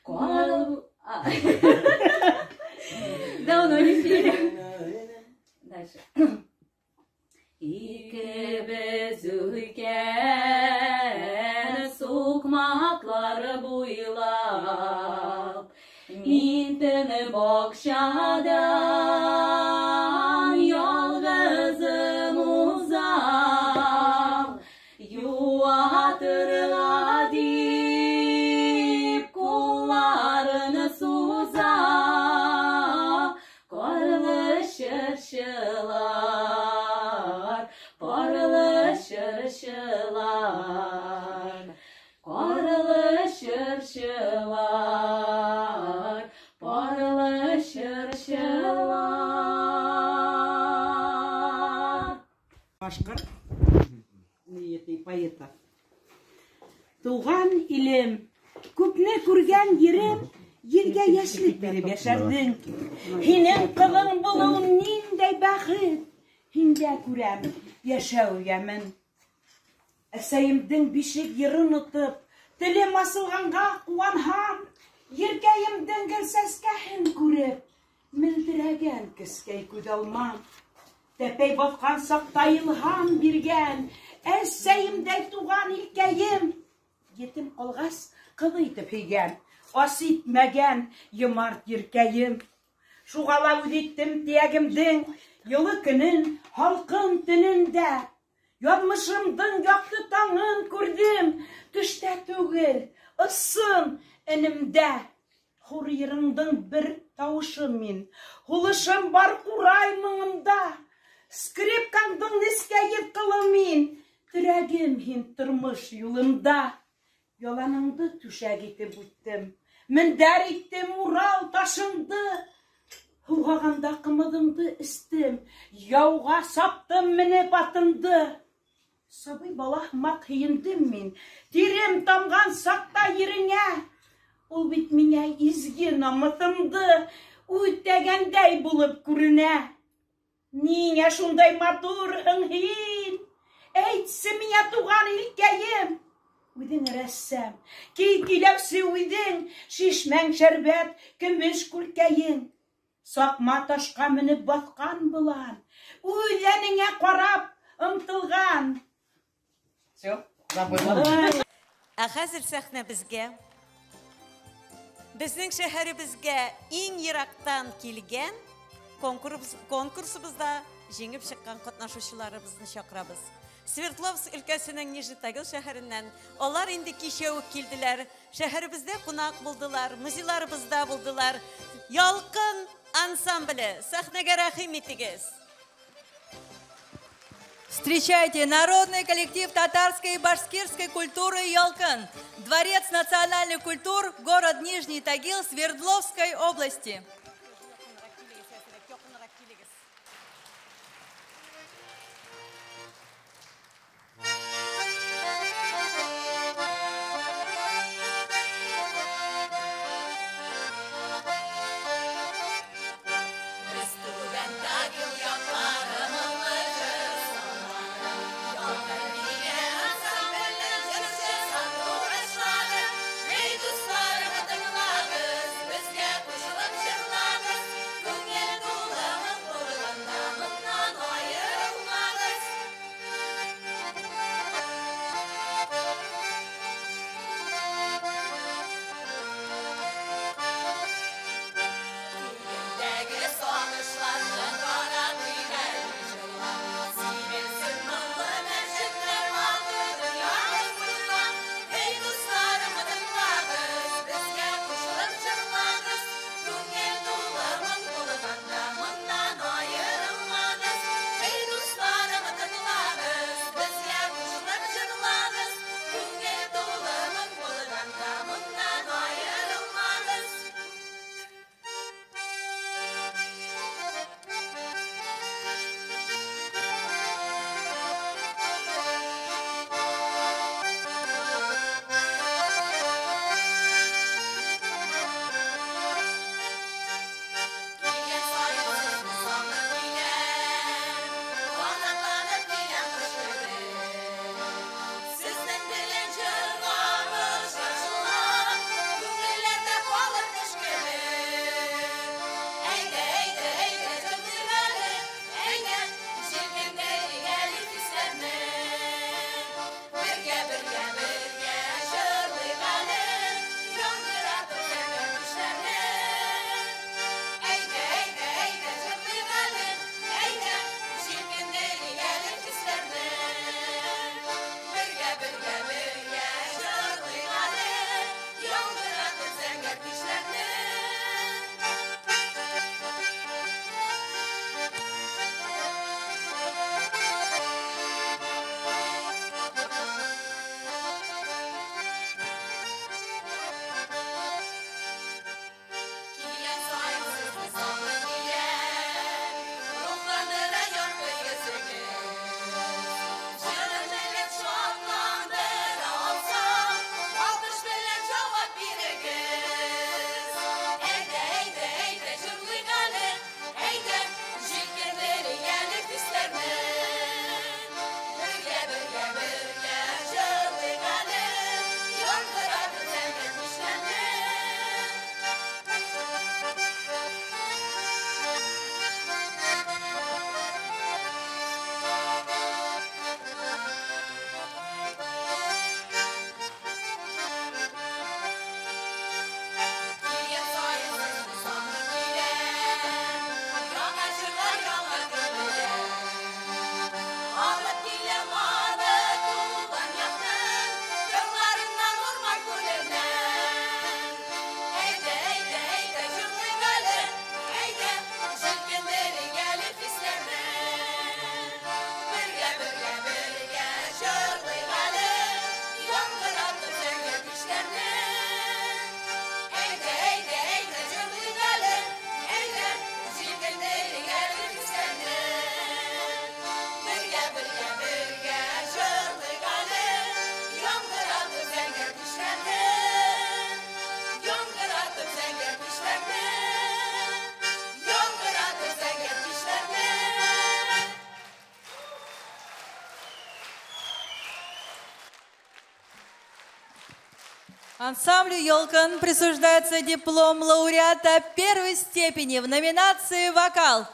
Да, он не Дальше. İkimiz ülken sokmaklar boylap Mintin bakşadan yalgızım uzak Yuvatırla dip kollarını suzak Karlı şırşılar Karlı şırşılar Karlı şırşılar Karlı şırşılar Башкорт поэта. Туган илем, күпне күргән ерем, ергә яшьлек биреп яшәрдең. Һинең кылың булуың ниндәй бәхет, һиндә күрәм яшәү ямен. Әсәемдең бишек йырын отып, телем асылганга куанһам, ергәемдең гел сәскәһен күреп, мөлдерәгән кескәй күз алмам. Тәпәй баткан сакта илһам биргән, әсәемдәй туган илкәем. Етем калгас, кылы итеп һөйгән, ас итмәгән йомарт йөркәем. Шугала үз иттем тиягемдең, йылы көнен, халкын төнендә. Язмышымдың якты таңын күрдем, төштә түгел, ысын энемдә. Хур йырыңдың бер тавышым мин, хулышым бар курай моңымда. Скрипкаңдың нескәйеп кылым мин, төрәгем һин тормыш юлымда. Яланыңды түшәк итеп үттем, мендәр иттем Урал ташыңды. Һугаганда кымыдыңды эстем, яуга саптым менеп атымды. Сабый бала һымак һөендем мин, тирем тамган сакта йиреңә. Ул бит миңә изге намыҫымды үтәгәндәй булып күренә. Ниңә шундай матурһың һин? Әйтсе миңә туган илкәйем. Үҙең рәссам, киләүсе үҙең, шишмәң шәрбәт, көмөш күлкәйең. Саҡма ташҡа менеп баҫҡан булан, үҙәнеңә ҡарап ымтылған. Все, забыла. Ә хәзер сәхнә безгә, безнең шәһәребезгә иң йыраҡтан килгән конкурсыбызда жеңеп чыҡҡан ҡатнашыусыларыбыҙны чаҡырабыҙ. Свердловск өлкәсенең Нижнетагил шәһәренән алар инде кичә үк килделәр. Шәһәребездә ҡунаҡ булдылар, музейларыбызда булдылар. Ялҡын ансамбле, сәхнәгә рәхим итегеҙ. Встречайте, народный коллектив татарской и башкирской культуры «Ялкын», Дворец национальных культур, город Нижний Тагил, Свердловской области. Ey dostlarım, adımlarız, bizge koşulup Ансамблю «Елкан» присуждается диплом лауреата первой степени в номинации «Вокал».